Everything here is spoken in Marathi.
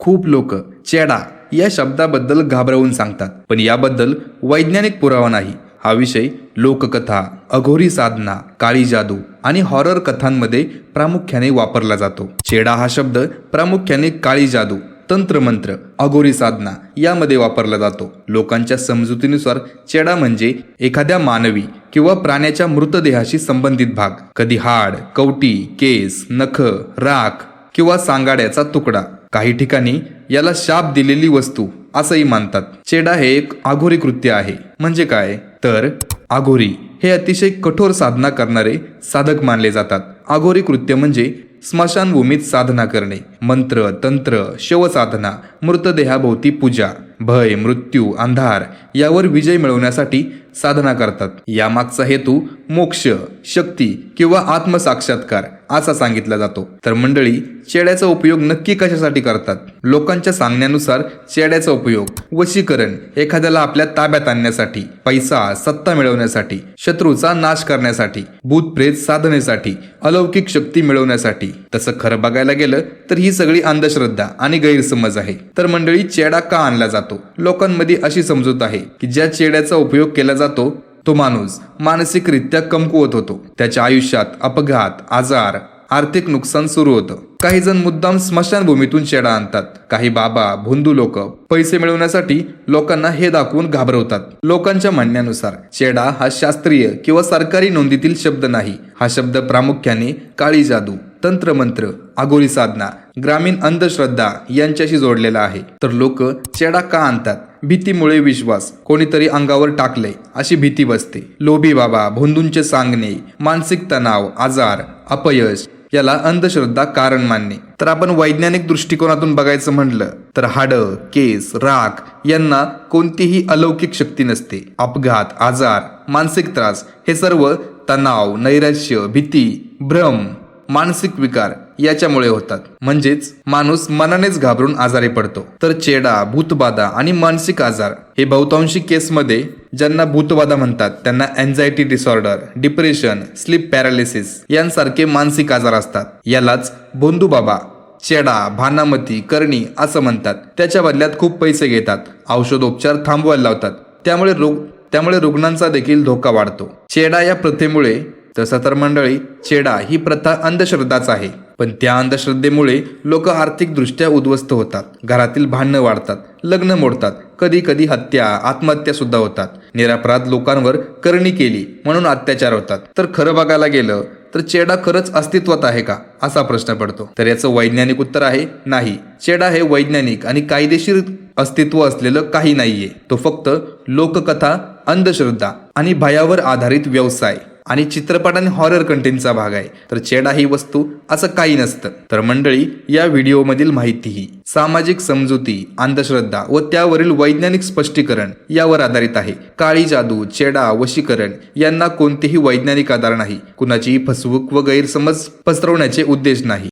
खूप लोक चेडा या शब्दाबद्दल घाबरवून सांगतात, पण याबद्दल वैज्ञानिक पुरावा नाही. हा विषय लोककथा, अघोरी साधना, काळी जादू आणि हॉरर कथांमध्ये प्रामुख्याने वापरला जातो. चेडा हा शब्द प्रामुख्याने काळी जादू, तंत्रमंत्र, अघोरी साधना यामध्ये वापरला जातो. लोकांच्या समजुतीनुसार चेडा म्हणजे एखाद्या मानवी किंवा प्राण्याच्या मृतदेहाशी संबंधित भाग, कधी हाड, कवटी, केस, नख, राख किंवा सांगाड्याचा तुकडा. काही ठिकाणी याला शाप दिलेली वस्तू असंही मानतात. चेडा हे एक आघोरी कृत्य आहे. म्हणजे काय तर आघोरी हे अतिशय कठोर साधना करणारे साधक मानले जातात. आघोरी कृत्य म्हणजे स्मशानभूमीत साधना करणे, मंत्र, तंत्र, शवसाधना, मृतदेहाभोवती पूजा, भय, मृत्यू, अंधार यावर विजय मिळवण्यासाठी साधना करतात. यामागचा हेतू मोक्ष, शक्ती किंवा आत्मसाक्षात्कार असा सांगितला जातो. तर मंडळी, चेड्याचा उपयोग नक्की कशासाठी करतात? लोकांच्या सांगण्यानुसार चेड्याचा उपयोग वशीकरण, एखाद्याला आपल्या ताब्यात आणण्यासाठी, पैसा, सत्ता मिळवण्यासाठी, शत्रूचा नाश करण्यासाठी, भूतप्रेत साधनेसाठी, अलौकिक शक्ती मिळवण्यासाठी. तसं खरं बघायला गेलं तर ही सगळी अंधश्रद्धा आणि गैरसमज आहे. तर मंडळी, चेडा का आणला जातो? लोकांमध्ये अशी समजूत आहे की ज्या चेड्याचा उपयोग केला जातो तो माणूस मानसिकरित्या कमकुवत होतो. त्याच्या आयुष्यात अपघात, आजार, आर्थिक नुकसान सुरू होतं. काही जण मुद्दाम स्मशानभूमीतून चेडा आणतात. काही बाबा, भोंदू लोक पैसे मिळवण्यासाठी लोकांना हे दाखवून घाबरवतात. लोकांच्या म्हणण्यानुसार चेडा हा शास्त्रीय किंवा सरकारी नोंदीतील शब्द नाही. हा शब्द प्रामुख्याने काळी जादू, तंत्रमंत्र, आघोरी साधना, ग्रामीण अंधश्रद्धा यांच्याशी जोडलेला आहे. तर लोक चेडा का आणतात? भीतीमुळे विश्वास, कोणीतरी अंगावर टाकले अशी भीती बसते. लोभी बाबा, भोंदूंचे सांगणे, मानसिक तणाव, आजार, अपयश याला अंधश्रद्धा कारण मानणे. तर आपण वैज्ञानिक दृष्टिकोनातून बघायचं म्हटलं तर हाडं, केस, राख यांना कोणतीही अलौकिक शक्ती नसते. अपघात, आजार, मानसिक त्रास हे सर्व तणाव, नैराश्य, भीती, भ्रम, मानसिक विकार याच्यामुळे होतात. म्हणजेच माणूस मनानेच घाबरून आजारी पडतो. तर चेडा, भूतबाधा आणि मानसिक आजार हे बहुतांशी केसमध्ये ज्यांना भूतबाधा म्हणतात त्यांना anxiety disorder, depression, sleep paralysis यांसारखे मानसिक आजार असतात. यालाच भोंदू बाबा, चेडा, भानामती, करणी असं म्हणतात. त्याच्या बदल्यात खूप पैसे घेतात, औषधोपचार थांबवायला लावतात. त्यामुळे रुग्णांचा देखील धोका वाढतो. चेडा या प्रथेमुळे, तसं तर मंडळी, चेडा ही प्रथा अंधश्रद्धाच आहे. पण त्या अंधश्रद्धेमुळे लोक आर्थिकदृष्ट्या उद्ध्वस्त होतात, घरातील भांडणं वाढतात, लग्न मोडतात, कधी कधी हत्या, आत्महत्या सुद्धा होतात. निरपराध लोकांवर करणी केली म्हणून अत्याचार होतात. तर खरं बघायला गेलं तर चेडा खरंच अस्तित्वात आहे का असा प्रश्न पडतो. तर याचं वैज्ञानिक उत्तर आहे नाही. चेडा हे वैज्ञानिक आणि कायदेशीर अस्तित्व असलेलं काही नाहीये. तो फक्त लोककथा, अंधश्रद्धा आणि भयावर आधारित व्यवसाय आणि चित्रपट आणि हॉरर कंटेंटचा भाग आहे. तर चेडा ही वस्तू असं काही नसतं. तर मंडळी, या व्हिडिओमधील माहिती ही सामाजिक समजुती, अंधश्रद्धा व त्यावरील वैज्ञानिक स्पष्टीकरण यावर आधारित आहे. काळी जादू, चेडा, वशीकरण यांना कोणतेही वैज्ञानिक आधार नाही. कुणाचीही फसवणूक व गैरसमज पसरवण्याचे उद्देश नाही.